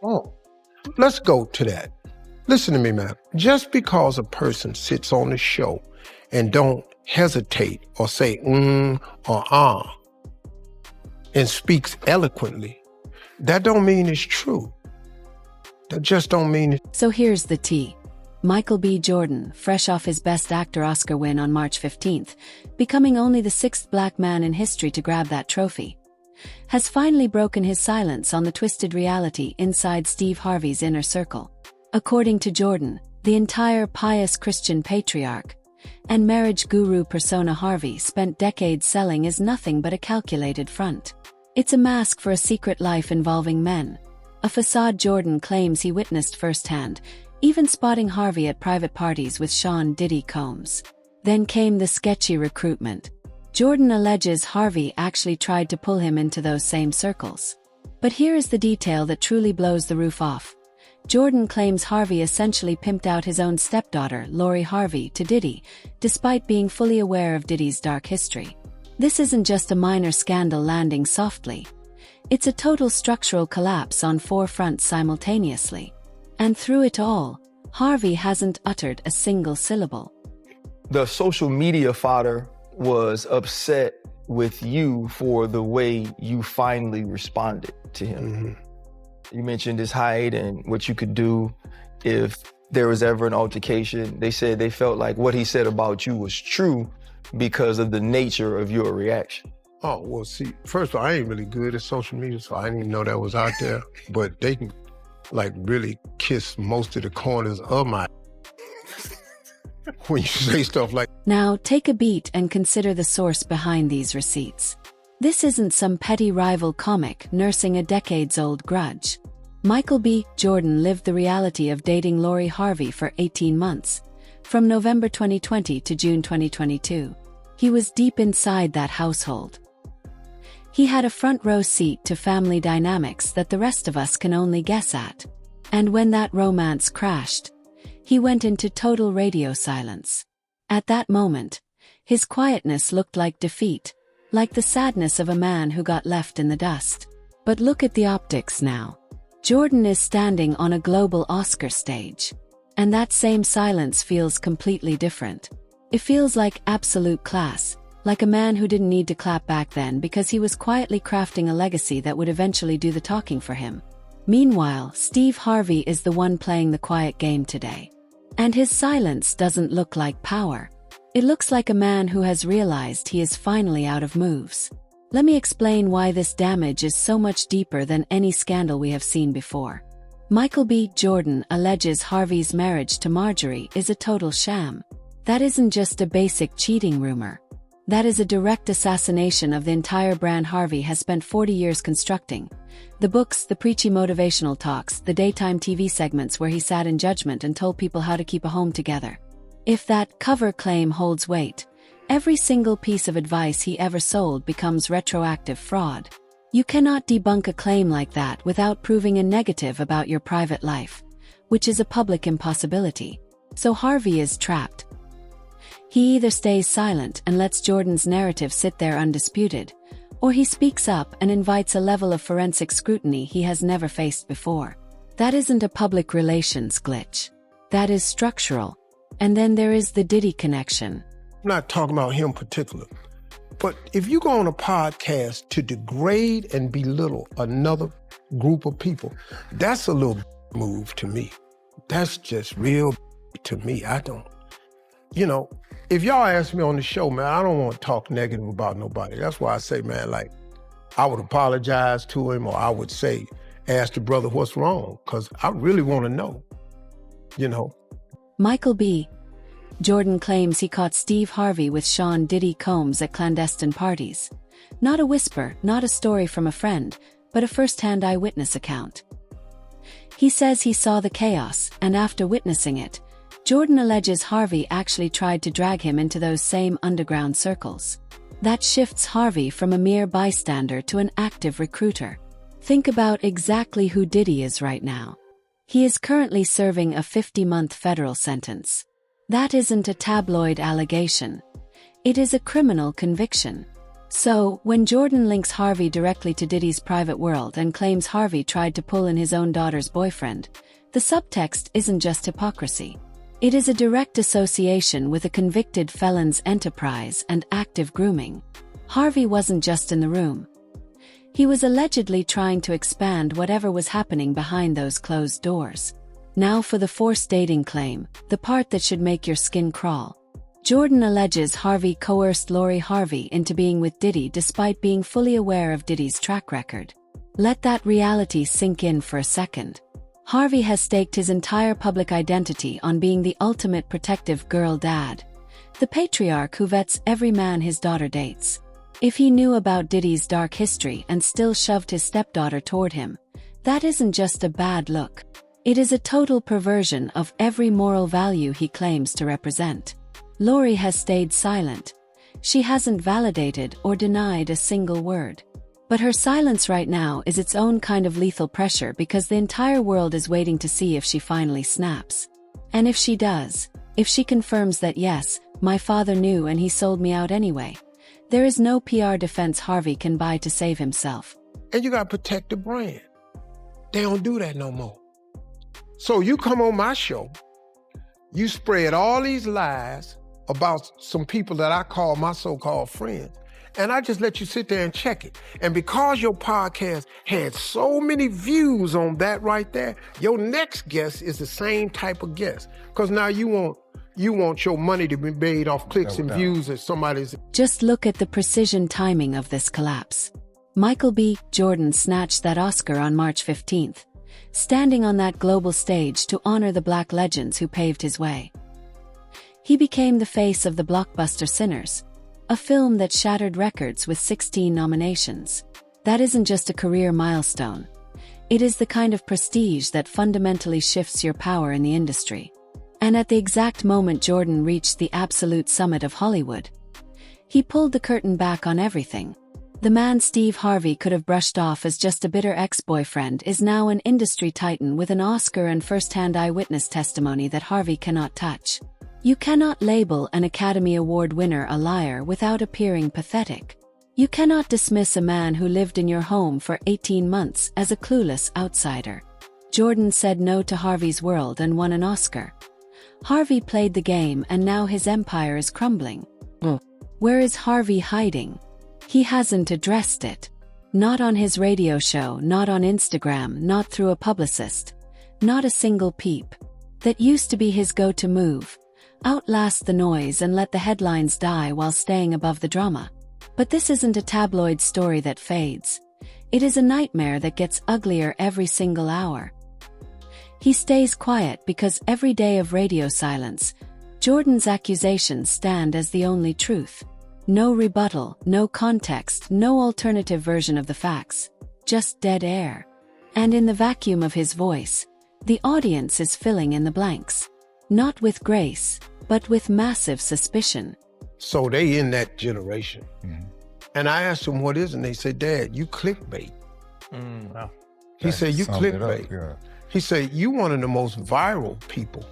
Oh, let's go to that. Listen to me, man. Just because a person sits on the show and don't hesitate or say or and speaks eloquently, that don't mean it's true. That just don't mean it. So here's the tea. Michael B. Jordan, fresh off his Best Actor Oscar win on March 15th, becoming only the 6th black man in history to grab that trophy, has finally broken his silence on the twisted reality inside Steve Harvey's inner circle. According to Jordan, the entire pious Christian patriarch and marriage guru persona Harvey spent decades selling is nothing but a calculated front. It's a mask for a secret life involving men, a facade Jordan claims he witnessed firsthand, even spotting Harvey at private parties with Sean Diddy Combs. Then came the sketchy recruitment. Jordan alleges Harvey actually tried to pull him into those same circles. But here is the detail that truly blows the roof off. Jordan claims Harvey essentially pimped out his own stepdaughter, Lori Harvey, to Diddy, despite being fully aware of Diddy's dark history. This isn't just a minor scandal landing softly. It's a total structural collapse on 4 fronts simultaneously. And through it all, Harvey hasn't uttered a single syllable. The social media fodder was upset with you for the way you finally responded to him. Mm-hmm. You mentioned his height and what you could do if there was ever an altercation. They said they felt like what he said about you was true because of the nature of your reaction. Oh, well, see, first of all, I ain't really good at social media, so I didn't even know that was out there. But they can, like, really kiss most of the corners of my when you say stuff like. Now, take a beat and consider the source behind these receipts. This isn't some petty rival comic nursing a decades-old grudge. Michael B. Jordan lived the reality of dating Lori Harvey for 18 months, from November 2020 to June 2022. He was deep inside that household. He had a front-row seat to family dynamics that the rest of us can only guess at. And when that romance crashed, he went into total radio silence. At that moment, his quietness looked like defeat, like the sadness of a man who got left in the dust. But look at the optics now. Jordan is standing on a global Oscar stage. And that same silence feels completely different. It feels like absolute class, like a man who didn't need to clap back then because he was quietly crafting a legacy that would eventually do the talking for him. Meanwhile, Steve Harvey is the one playing the quiet game today. And his silence doesn't look like power. It looks like a man who has realized he is finally out of moves. Let me explain why this damage is so much deeper than any scandal we have seen before. Michael B. Jordan alleges Harvey's marriage to Marjorie is a total sham. That isn't just a basic cheating rumor. That is a direct assassination of the entire brand Harvey has spent 40 years constructing. The books, the preachy motivational talks, the daytime TV segments where he sat in judgment and told people how to keep a home together. If that cover claim holds weight, every single piece of advice he ever sold becomes retroactive fraud. You cannot debunk a claim like that without proving a negative about your private life, which is a public impossibility. So Harvey is trapped. He either stays silent and lets Jordan's narrative sit there undisputed, or he speaks up and invites a level of forensic scrutiny he has never faced before. That isn't a public relations glitch. That is structural. And then there is the Diddy connection. I'm not talking about him particular, but if you go on a podcast to degrade and belittle another group of people, that's a little move to me. That's just real to me. I don't, if y'all ask me on the show, man, I don't want to talk negative about nobody. That's why I say, man, like, I would apologize to him, or I would say, ask the brother what's wrong, because I really want to know, Michael B. Jordan claims he caught Steve Harvey with Sean Diddy Combs at clandestine parties. Not a whisper, not a story from a friend, but a first-hand eyewitness account. He says he saw the chaos, and after witnessing it, Jordan alleges Harvey actually tried to drag him into those same underground circles. That shifts Harvey from a mere bystander to an active recruiter. Think about exactly who Diddy is right now. He is currently serving a 50-month federal sentence. That isn't a tabloid allegation. It is a criminal conviction. So, when Jordan links Harvey directly to Diddy's private world and claims Harvey tried to pull in his own daughter's boyfriend, the subtext isn't just hypocrisy. It is a direct association with a convicted felon's enterprise and active grooming. Harvey wasn't just in the room. He was allegedly trying to expand whatever was happening behind those closed doors. Now for the forced dating claim, the part that should make your skin crawl. Jordan alleges Harvey coerced Lori Harvey into being with Diddy despite being fully aware of Diddy's track record. Let that reality sink in for a second. Harvey has staked his entire public identity on being the ultimate protective girl dad, the patriarch who vets every man his daughter dates. If he knew about Diddy's dark history and still shoved his stepdaughter toward him, that isn't just a bad look. It is a total perversion of every moral value he claims to represent. Lori has stayed silent. She hasn't validated or denied a single word. But her silence right now is its own kind of lethal pressure because the entire world is waiting to see if she finally snaps. And if she does, if she confirms that yes, my father knew and he sold me out anyway, there is no PR defense Harvey can buy to save himself. And you got to protect the brand. They don't do that no more. So you come on my show, you spread all these lies about some people that I call my so-called friends, and I just let you sit there and check it. And because your podcast had so many views on that right there, your next guest is the same type of guest. Because now you want your money to be made off clicks and views as somebody's. Just look at the precision timing of this collapse. Michael B. Jordan snatched that Oscar on March 15th, standing on that global stage to honor the black legends who paved his way. He became the face of the blockbuster Sinners, a film that shattered records with 16 nominations. That isn't just a career milestone. It is the kind of prestige that fundamentally shifts your power in the industry. And at the exact moment Jordan reached the absolute summit of Hollywood, he pulled the curtain back on everything. The man Steve Harvey could have brushed off as just a bitter ex-boyfriend is now an industry titan with an Oscar and first-hand eyewitness testimony that Harvey cannot touch. You cannot label an Academy Award winner a liar without appearing pathetic. You cannot dismiss a man who lived in your home for 18 months as a clueless outsider. Jordan said no to Harvey's world and won an Oscar. Harvey played the game and now his empire is crumbling. Where is Harvey hiding? He hasn't addressed it. Not on his radio show, not on Instagram, not through a publicist. Not a single peep. That used to be his go-to move. Outlast the noise and let the headlines die while staying above the drama. But this isn't a tabloid story that fades. It is a nightmare that gets uglier every single hour. He stays quiet because every day of radio silence, Jordan's accusations stand as the only truth. No rebuttal, no context, no alternative version of the facts. Just dead air. And in the vacuum of his voice, the audience is filling in the blanks. Not with grace, but with massive suspicion. So they in that generation. Mm-hmm. And I asked them what is, and they said, Dad, you clickbait. Wow. He said, you clickbait. Yeah. He said, you one of the most viral people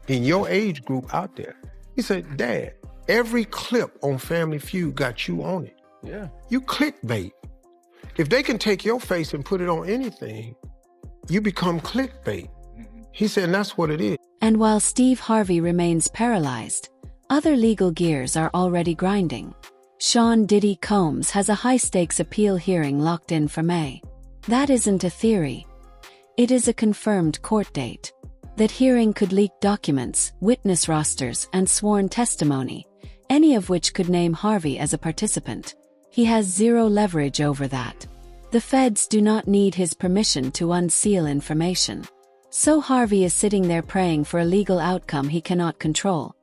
in your age group out there. He said, Dad, every clip on Family Feud got you on it. Yeah. You clickbait. If they can take your face and put it on anything, you become clickbait. He said, and that's what it is. And while Steve Harvey remains paralyzed, other legal gears are already grinding. Sean Diddy Combs has a high-stakes appeal hearing locked in for May. That isn't a theory. It is a confirmed court date. That hearing could leak documents, witness rosters, and sworn testimony, any of which could name Harvey as a participant. He has zero leverage over that. The feds do not need his permission to unseal information. So Harvey is sitting there praying for a legal outcome he cannot control,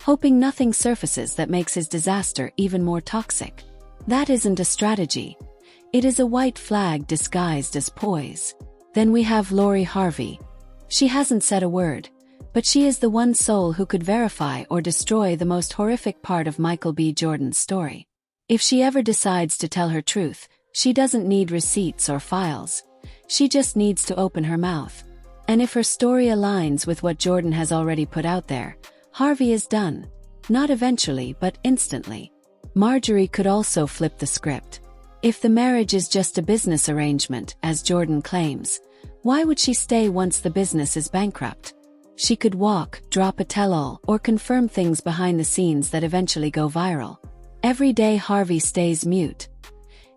hoping nothing surfaces that makes his disaster even more toxic. That isn't a strategy. It is a white flag disguised as poise. Then we have Lori Harvey. She hasn't said a word, but she is the one soul who could verify or destroy the most horrific part of Michael B. Jordan's story. If she ever decides to tell her truth, she doesn't need receipts or files. She just needs to open her mouth. And if her story aligns with what Jordan has already put out there, Harvey is done. Not eventually, but instantly. Marjorie could also flip the script. If the marriage is just a business arrangement, as Jordan claims, why would she stay once the business is bankrupt? She could walk, drop a tell-all, or confirm things behind the scenes that eventually go viral. Every day Harvey stays mute.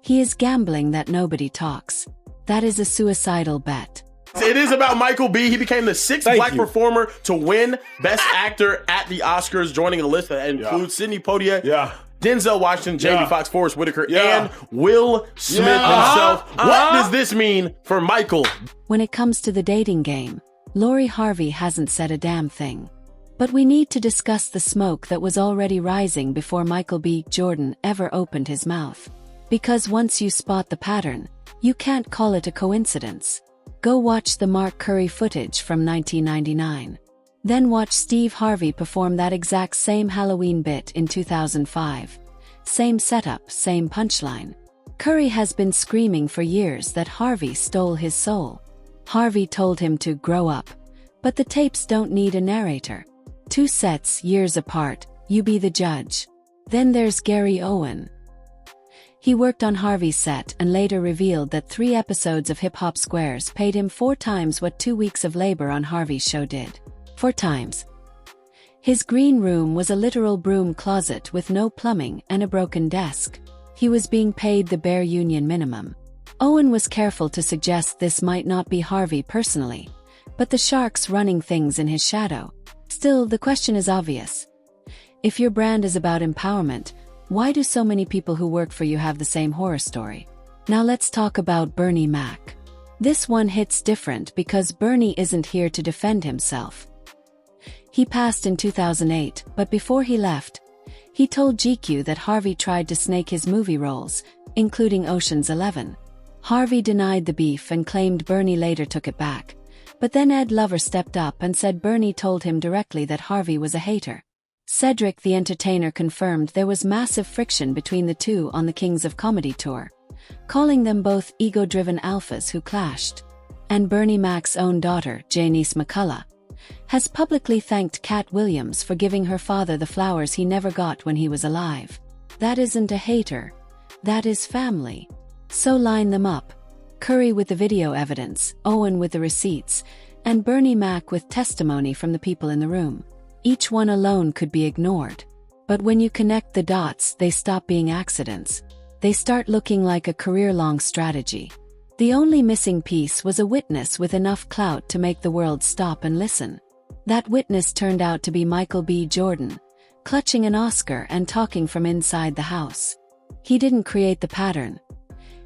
He is gambling that nobody talks. That is a suicidal bet. It is about Michael B. He became the 6th black performer to win Best Actor at the Oscars, joining a list that includes Sidney Poitier, Denzel Washington, Jamie Foxx, Forrest Whitaker, and Will Smith himself. What does this mean for Michael? When it comes to the dating game, Lori Harvey hasn't said a damn thing. But we need to discuss the smoke that was already rising before Michael B. Jordan ever opened his mouth. Because once you spot the pattern, you can't call it a coincidence. Go watch the Mark Curry footage from 1999. Then watch Steve Harvey perform that exact same Halloween bit in 2005. Same setup, same punchline. Curry has been screaming for years that Harvey stole his soul. Harvey told him to grow up. But the tapes don't need a narrator. 2 sets, years apart, you be the judge. Then there's Gary Owen. He worked on Harvey's set and later revealed that 3 episodes of Hip Hop Squares paid him 4 times what 2 weeks of labor on Harvey's show did. 4 times. His green room was a literal broom closet with no plumbing and a broken desk. He was being paid the bare union minimum. Owen was careful to suggest this might not be Harvey personally, but the sharks running things in his shadow. Still, the question is obvious. If your brand is about empowerment, why do so many people who work for you have the same horror story? Now let's talk about Bernie Mac. This one hits different because Bernie isn't here to defend himself. He passed in 2008, but before he left, he told GQ that Harvey tried to snake his movie roles, including Ocean's 11. Harvey denied the beef and claimed Bernie later took it back. But then Ed Lover stepped up and said Bernie told him directly that Harvey was a hater. Cedric the Entertainer confirmed there was massive friction between the two on the Kings of Comedy tour, calling them both ego-driven alphas who clashed. And Bernie Mac's own daughter, Janice McCullough, has publicly thanked Cat Williams for giving her father the flowers he never got when he was alive. That isn't a hater. That is family. So line them up. Curry with the video evidence, Owen with the receipts, and Bernie Mac with testimony from the people in the room. Each one alone could be ignored. But when you connect the dots, they stop being accidents. They start looking like a career-long strategy. The only missing piece was a witness with enough clout to make the world stop and listen. That witness turned out to be Michael B. Jordan, clutching an Oscar and talking from inside the house. He didn't create the pattern.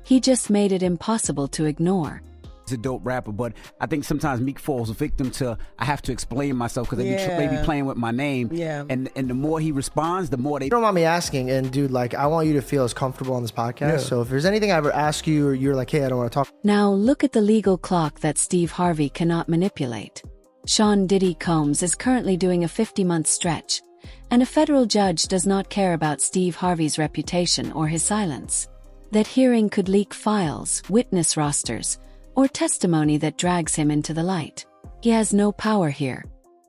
He just made it impossible to ignore. He's a dope rapper, but I think sometimes Meek falls victim to, I have to explain myself because they be playing with my name. And the more he responds, the more they... You don't mind me asking, and dude, like, I want you to feel as comfortable on this podcast. So if there's anything I ever ask you or you're like, hey, I don't want to talk. Now look at the legal clock that Steve Harvey cannot manipulate. Sean Diddy Combs is currently doing a 50-month stretch, and a federal judge does not care about Steve Harvey's reputation or his silence. That hearing could leak files, witness rosters, or testimony that drags him into the light. He has no power here.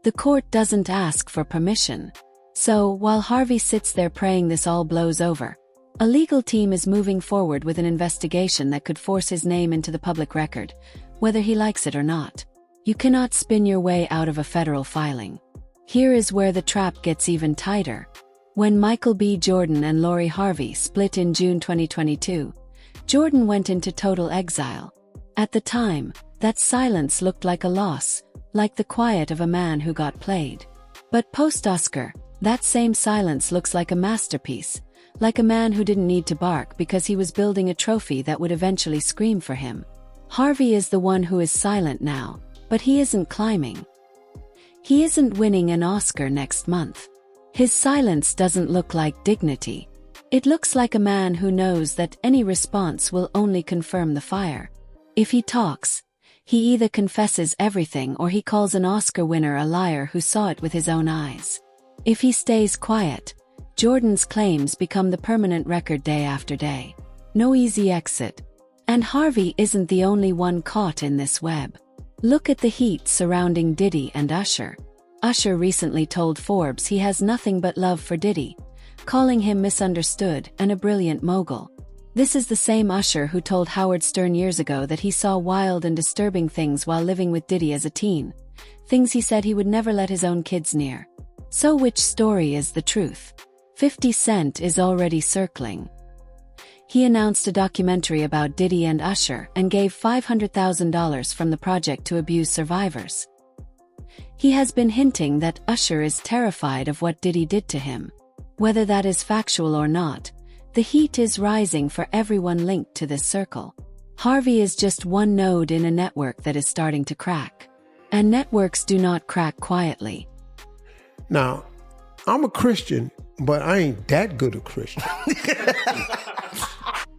The court doesn't ask for permission. So, while Harvey sits there praying this all blows over, a legal team is moving forward with an investigation that could force his name into the public record, whether he likes it or not. You cannot spin your way out of a federal filing. Here is where the trap gets even tighter. When Michael B. Jordan and Lori Harvey split in June 2022, Jordan went into total exile. At the time, that silence looked like a loss, like the quiet of a man who got played. But post-Oscar, that same silence looks like a masterpiece, like a man who didn't need to bark because he was building a trophy that would eventually scream for him. Harvey is the one who is silent now, but he isn't climbing. He isn't winning an Oscar next month. His silence doesn't look like dignity. It looks like a man who knows that any response will only confirm the fire. If he talks, he either confesses everything or he calls an Oscar winner a liar who saw it with his own eyes. If he stays quiet, Jordan's claims become the permanent record day after day. No easy exit. And Harvey isn't the only one caught in this web. Look at the heat surrounding Diddy and Usher. Usher recently told Forbes he has nothing but love for Diddy, calling him misunderstood and a brilliant mogul. This is the same Usher who told Howard Stern years ago that he saw wild and disturbing things while living with Diddy as a teen. Things he said he would never let his own kids near. So which story is the truth? 50 Cent is already circling. He announced a documentary about Diddy and Usher and gave $500,000 from the project to abuse survivors. He has been hinting that Usher is terrified of what Diddy did to him. Whether that is factual or not, the heat is rising for everyone linked to this circle. Harvey is just one node in a network that is starting to crack. And networks do not crack quietly. Now, I'm a Christian, but I ain't that good a Christian.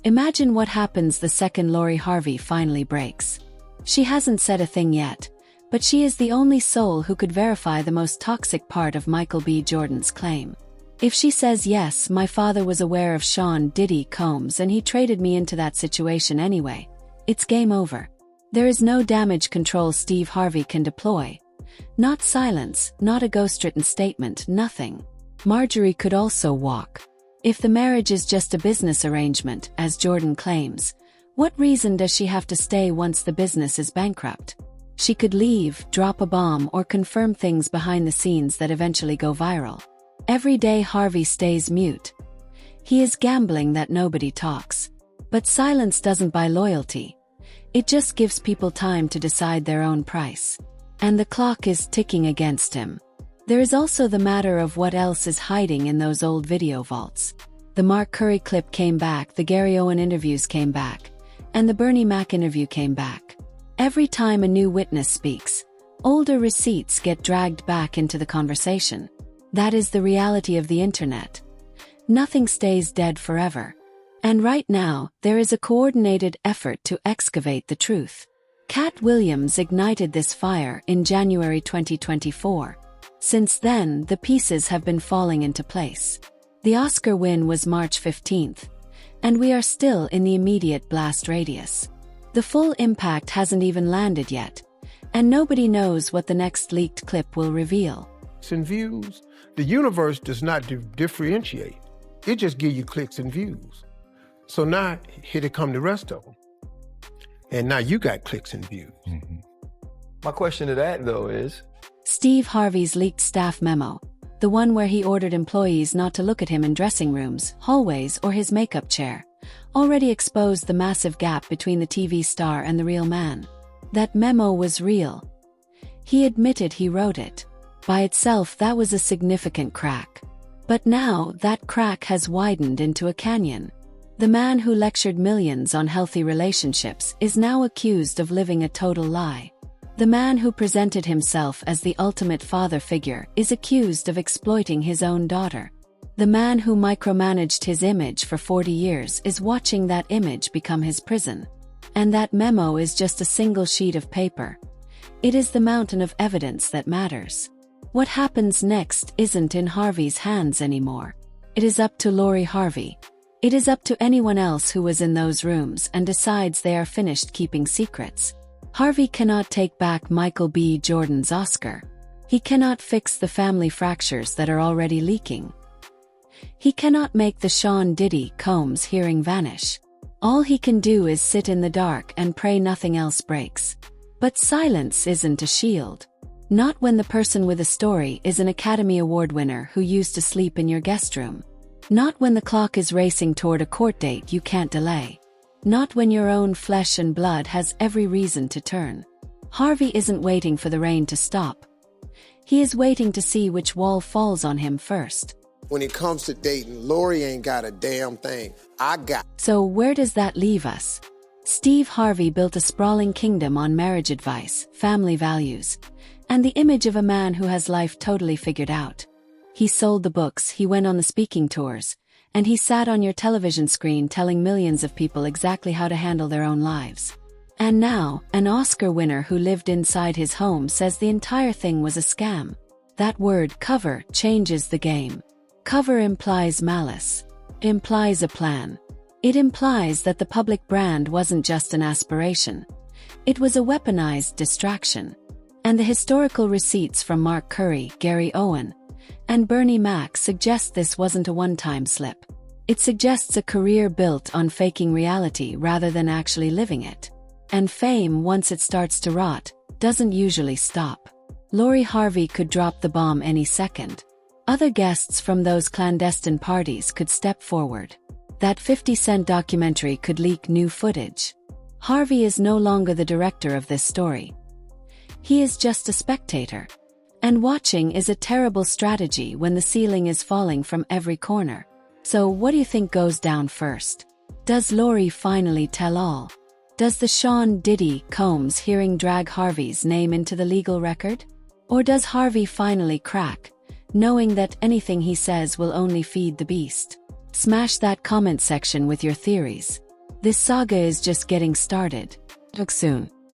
Imagine what happens the second Lori Harvey finally breaks. She hasn't said a thing yet, but she is the only soul who could verify the most toxic part of Michael B. Jordan's claim. If she says yes, my father was aware of Sean Diddy Combs and he traded me into that situation anyway, it's game over. There is no damage control Steve Harvey can deploy. Not silence, not a ghostwritten statement, nothing. Marjorie could also walk. If the marriage is just a business arrangement, as Jordan claims, what reason does she have to stay once the business is bankrupt? She could leave, drop a bomb, or confirm things behind the scenes that eventually go viral. Every day Harvey stays mute. He is gambling that nobody talks. But silence doesn't buy loyalty. It just gives people time to decide their own price. And the clock is ticking against him. There is also the matter of what else is hiding in those old video vaults. The Mark Curry clip came back, the Gary Owen interviews came back, and the Bernie Mac interview came back. Every time a new witness speaks, older receipts get dragged back into the conversation. That is the reality of the internet. Nothing stays dead forever. And right now, there is a coordinated effort to excavate the truth. Cat Williams ignited this fire in January 2024. Since then, the pieces have been falling into place. The Oscar win was March 15th, and we are still in the immediate blast radius. The full impact hasn't even landed yet, and nobody knows what the next leaked clip will reveal. And views, the universe does not differentiate. It just gives you clicks and views. So now, here they come the rest of them. And now you got clicks and views. Mm-hmm. My question to that, though, is... Steve Harvey's leaked staff memo, the one where he ordered employees not to look at him in dressing rooms, hallways, or his makeup chair, already exposed the massive gap between the TV star and the real man. That memo was real. He admitted he wrote it. By itself, that was a significant crack. But now, that crack has widened into a canyon. The man who lectured millions on healthy relationships is now accused of living a total lie. The man who presented himself as the ultimate father figure is accused of exploiting his own daughter. The man who micromanaged his image for 40 years is watching that image become his prison. And that memo is just a single sheet of paper. It is the mountain of evidence that matters. What happens next isn't in Harvey's hands anymore. It is up to Lori Harvey. It is up to anyone else who was in those rooms and decides they are finished keeping secrets. Harvey cannot take back Michael B. Jordan's Oscar. He cannot fix the family fractures that are already leaking. He cannot make the Sean Diddy Combs hearing vanish. All he can do is sit in the dark and pray nothing else breaks. But silence isn't a shield. Not when the person with a story is an Academy Award winner who used to sleep in your guest room. Not when the clock is racing toward a court date you can't delay. Not when your own flesh and blood has every reason to turn. Harvey isn't waiting for the rain to stop. He is waiting to see which wall falls on him first. When it comes to dating, Lori ain't got a damn thing. I got. So where does that leave us? Steve Harvey built a sprawling kingdom on marriage advice, family values, and the image of a man who has life totally figured out. He sold the books, he went on the speaking tours, and he sat on your television screen telling millions of people exactly how to handle their own lives. And now, an Oscar winner who lived inside his home says the entire thing was a scam. That word, cover, changes the game. Cover implies malice. Implies a plan. It implies that the public brand wasn't just an aspiration. It was a weaponized distraction. And the historical receipts from Mark Curry, Gary Owen, and Bernie Mac suggests this wasn't a one-time slip. It suggests a career built on faking reality rather than actually living it. And fame, once it starts to rot, doesn't usually stop. Lori Harvey could drop the bomb any second. Other guests from those clandestine parties could step forward. That 50 Cent documentary could leak new footage. Harvey is no longer the director of this story. He is just a spectator. And watching is a terrible strategy when the ceiling is falling from every corner. So what do you think goes down first? Does Lori finally tell all? Does the Sean Diddy Combs hearing drag Harvey's name into the legal record? Or does Harvey finally crack, knowing that anything he says will only feed the beast? Smash that comment section with your theories. This saga is just getting started. Talk soon.